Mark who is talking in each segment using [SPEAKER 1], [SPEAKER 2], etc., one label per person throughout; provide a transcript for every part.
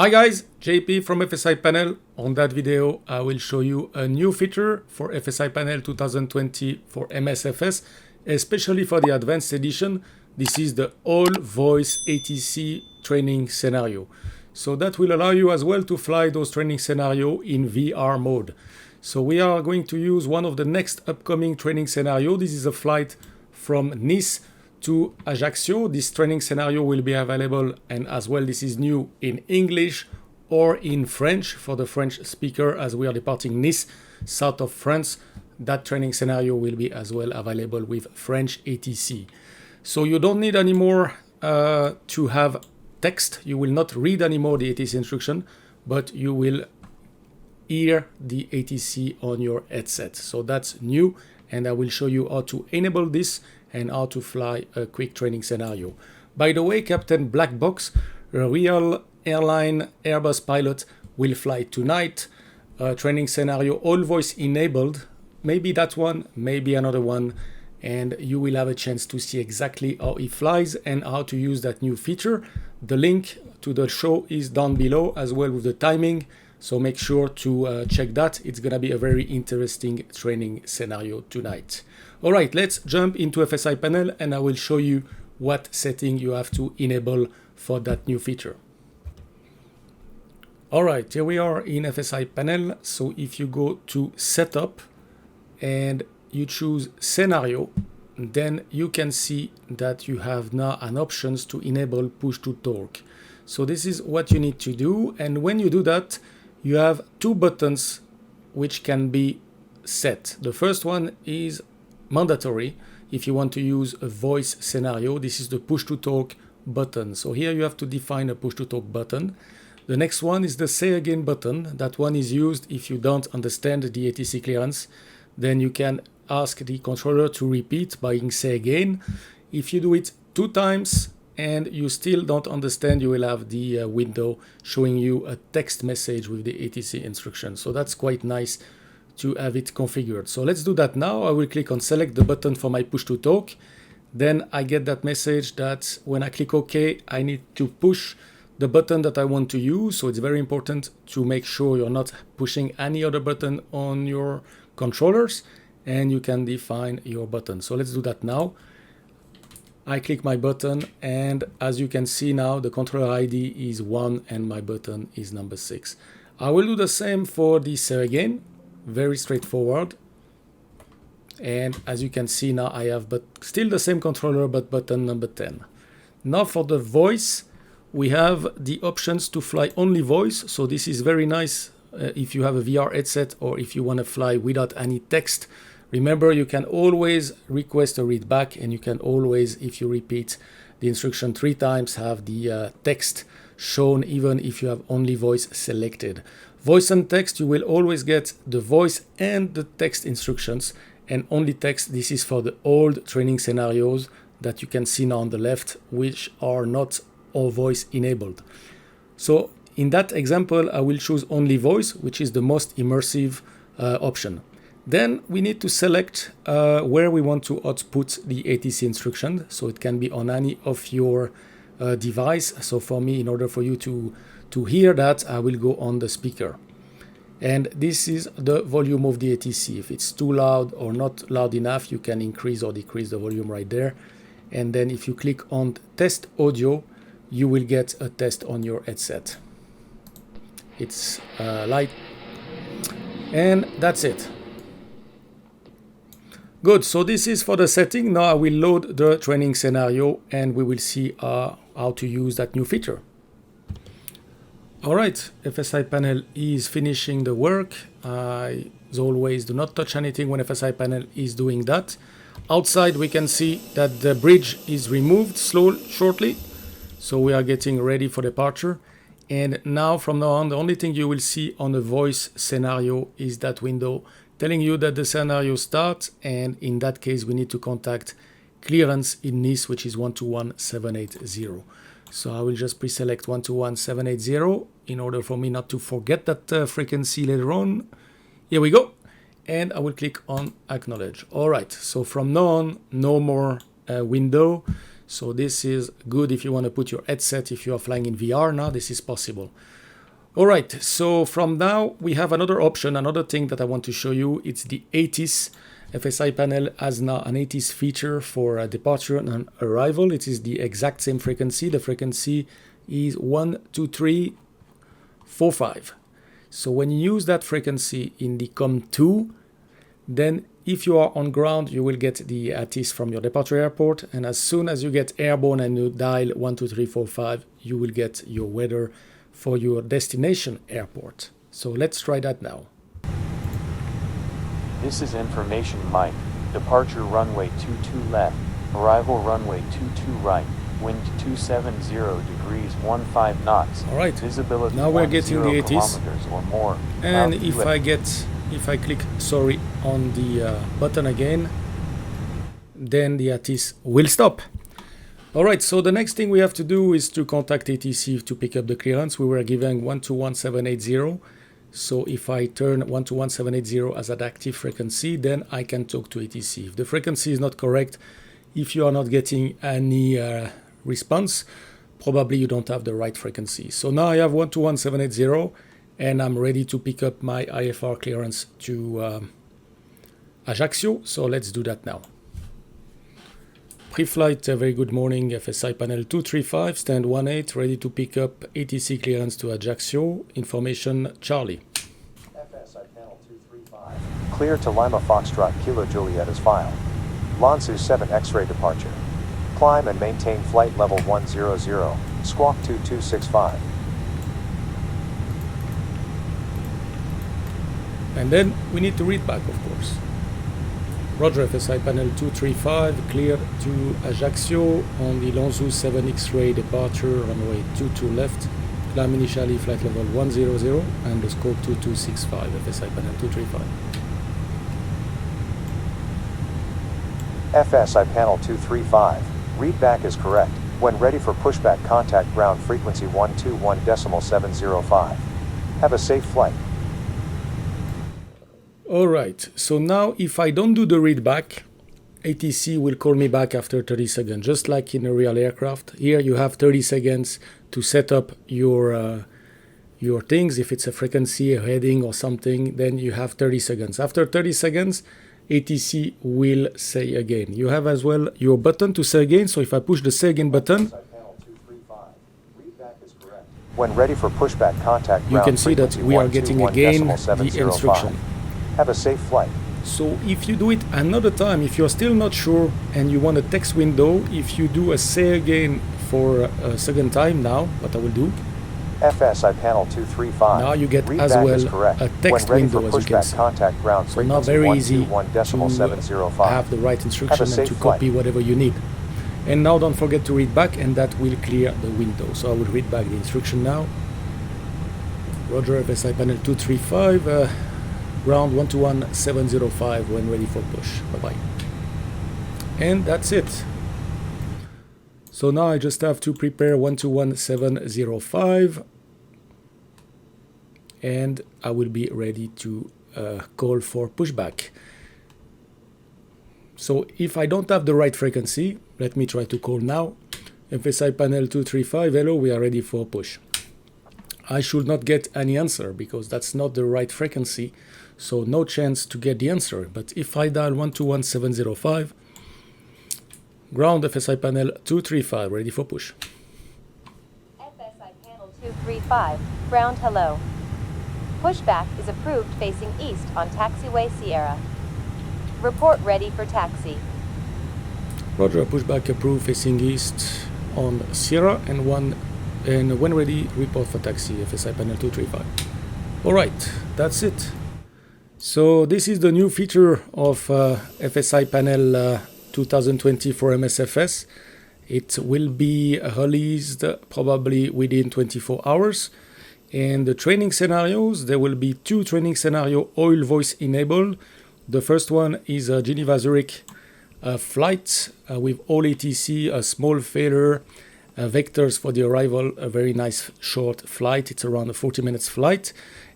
[SPEAKER 1] Hi guys, JP from FSiPanel. On that video, I will show you a new feature for FSiPanel 2020 for MSFS, especially for the advanced edition. This is the all voice ATC training scenario. So that will allow you as well to fly those training scenario in VR mode. So we are going to use one of the next upcoming training scenario. This is a flight from Nice to Ajaccio. This training scenario will be available, and as well this is new, in English or in French for the French speaker. As we are departing Nice, south of France, that training scenario will be as well available with French ATC. So you don't need anymore to have text. You will not read anymore the ATC instruction, but you will hear the ATC on your headset. So that's new, and I will show you how to enable this and how to fly a quick training scenario. By the way, Capt Blackbox, a real airline Airbus pilot, will fly tonight. Training scenario, all voice enabled. Maybe that one, maybe another one. And you will have a chance to see exactly how he flies and how to use that new feature. The link to the show is down below, as well with the timing. So make sure to check that. It's gonna be a very interesting training scenario tonight. All right, let's jump into FSiPanel and I will show you what setting you have to enable for that new feature. All right, here we are in FSiPanel. So if you go to Setup and you choose Scenario, then you can see that you have now an options to enable push to talk. So this is what you need to do. And when you do that, you have two buttons which can be set. The first one is mandatory. If you want to use a voice scenario, this is the push to talk button. So here you have to define a push to talk button. The next one is the say again button. That one is used if you don't understand the ATC clearance. Then you can ask the controller to repeat by say again. If you do it 2 times and you still don't understand, you will have the window showing you a text message with the ATC instruction. So that's quite nice to have it configured. So let's do that now. I will click on select the button for my push to talk. Then I get that message that when I click OK, I need to push the button that I want to use. So it's very important to make sure you're not pushing any other button on your controllers, and you can define your button. So let's do that now. I click my button, and as you can see now, the controller ID is 1 and my button is number 6. I will do the same for the say again. Very straightforward. And as you can see now, I have but still the same controller, but button number 10. Now for the voice, we have the options to fly only voice. So this is very nice if you have a VR headset or if you want to fly without any text. Remember, you can always request a read back, and you can always, if you repeat the instruction 3 times, have the text shown even if you have only voice selected. Voice and text, you will always get the voice and the text instructions, and only text. This is for the old training scenarios that you can see now on the left, which are not all voice enabled. So in that example, I will choose only voice, which is the most immersive option. Then we need to select where we want to output the ATC instruction. So it can be on any of your device. So for me, in order for you to hear that, I will go on the speaker. And this is the volume of the ATC. If it's too loud or not loud enough, you can increase or decrease the volume right there. And then if you click on test audio, you will get a test on your headset. It's light. And that's it. Good, so this is for the setting. Now I will load the training scenario and we will see how to use that new feature. All right, FSiPanel is finishing the work. I, as always, do not touch anything when FSiPanel is doing that. Outside we can see that the bridge is removed shortly. So we are getting ready for departure. And now from now on, the only thing you will see on the voice scenario is that window telling you that the scenario starts, and in that case we need to contact clearance in Nice, which is 121780. So I will just pre-select 121780 in order for me not to forget that frequency later on. Here we go. And I will click on acknowledge. All right, so from now on, no more window. So this is good if you want to put your headset, if you are flying in VR now, this is possible. All right, so from now we have another option, another thing that I want to show you. It's the ATC. FSiPanel has now an ATC feature for departure and arrival. It is the exact same frequency. The frequency is 12345. So when you use that frequency in the COM2, then if you are on ground, you will get the ATC from your departure airport. And as soon as you get airborne and you dial 12345, you will get your weather for your destination airport. So let's try that now.
[SPEAKER 2] This is information Mike. Departure runway 22 left, arrival runway 22 right, wind 270 degrees 15 knots.
[SPEAKER 1] All right,
[SPEAKER 2] visibility
[SPEAKER 1] now we're getting the ATC.
[SPEAKER 2] Kilometers or more.
[SPEAKER 1] And if I click sorry on the button again, then the ATC will stop. All right, so the next thing we have to do is to contact ATC to pick up the clearance. We were given 121780. So if I turn 121780 as an active frequency, then I can talk to ATC. If the frequency is not correct, if you are not getting any response, probably you don't have the right frequency. So now I have 121780 and I'm ready to pick up my IFR clearance to Ajaccio. So let's do that now. Pre-flight, very good morning, FSiPanel 235, stand 18, ready to pick up ATC clearance to Ajaccio. Information, Charlie.
[SPEAKER 3] FSiPanel 235. Clear to Lima Foxtrot Kilo Juliet as filed. Lansu 7 X-ray departure. Climb and maintain flight level 100, squawk 2265.
[SPEAKER 1] And then we need to read back, of course. Roger, FSiPanel 235, clear to Ajaccio on the Lansu 7 X-ray departure, runway 22 left, climb initially flight level 100 and the scope 2265, FSiPanel 235.
[SPEAKER 3] FSiPanel 235, read back is correct. When ready for pushback, contact ground frequency 121.705. Have a safe flight.
[SPEAKER 1] All right, so now if I don't do the read back, ATC will call me back after 30 seconds, just like in a real aircraft. Here you have 30 seconds to set up your things. If it's a frequency, a heading or something, then you have 30 seconds. After 30 seconds, ATC will say again. You have as well your button to say again. So if I push the say again button,
[SPEAKER 3] when ready for pushback, contact
[SPEAKER 1] you can see that we are getting again the instruction.
[SPEAKER 3] Have a safe flight.
[SPEAKER 1] So if you do it another time, if you're still not sure and you want a text window, if you do a say again for a second time now, what I will do,
[SPEAKER 3] FSiPanel 235.
[SPEAKER 1] now you get as well a text window, as you can see.
[SPEAKER 3] Contact ground
[SPEAKER 1] so now very easy to have the right instruction and to copy whatever you need. And now don't forget to read back, and that will clear the window. So I will read back the instruction now. Roger, FSiPanel 235. Ground 121.705 when ready for push. Bye-bye. And that's it. So now I just have to prepare 121.705 and I will be ready to call for pushback. So if I don't have the right frequency, let me try to call now. FSiPanel 235, hello, we are ready for push. I should not get any answer because that's not the right frequency. So no chance to get the answer. But if I dial 121.705, ground FSiPanel 235, ready for push.
[SPEAKER 4] FSiPanel 235, ground hello. Pushback is approved facing east on taxiway Sierra. Report ready for taxi.
[SPEAKER 1] Roger, pushback approved facing east on Sierra and when ready, report for taxi, FSiPanel 235. Alright, that's it. So this is the new feature of FSiPanel 2020 for MSFS. It will be released probably within 24 hours. And the training scenarios, there will be 2 training scenario oil voice enabled. The first one is a Geneva Zurich flight with all ATC, a small failure, vectors for the arrival, a very nice short flight. It's around a 40 minutes flight.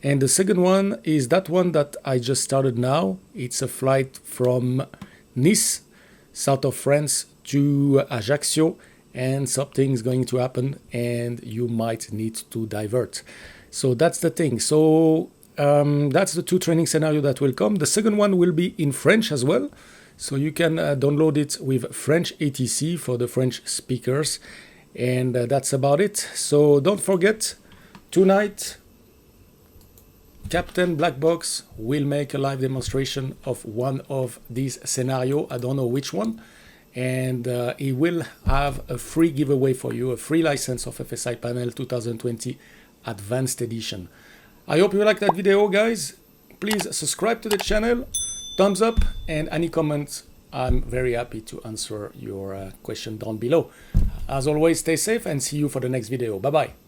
[SPEAKER 1] And the second one is that one that I just started now. It's a flight from Nice, south of France, to Ajaccio, and something's going to happen and you might need to divert. So that's the thing. So that's the 2 training scenario that will come. The second one will be in French as well. So you can download it with French ATC for the French speakers. And that's about it. So don't forget, tonight, Captain Blackbox will make a live demonstration of one of these scenarios. I don't know which one. And he will have a free giveaway for you, a free license of FSiPanel 2020 Advanced Edition. I hope you liked that video, guys. Please subscribe to the channel, thumbs up, and any comments. I'm very happy to answer your question down below. As always, stay safe and see you for the next video. Bye-bye.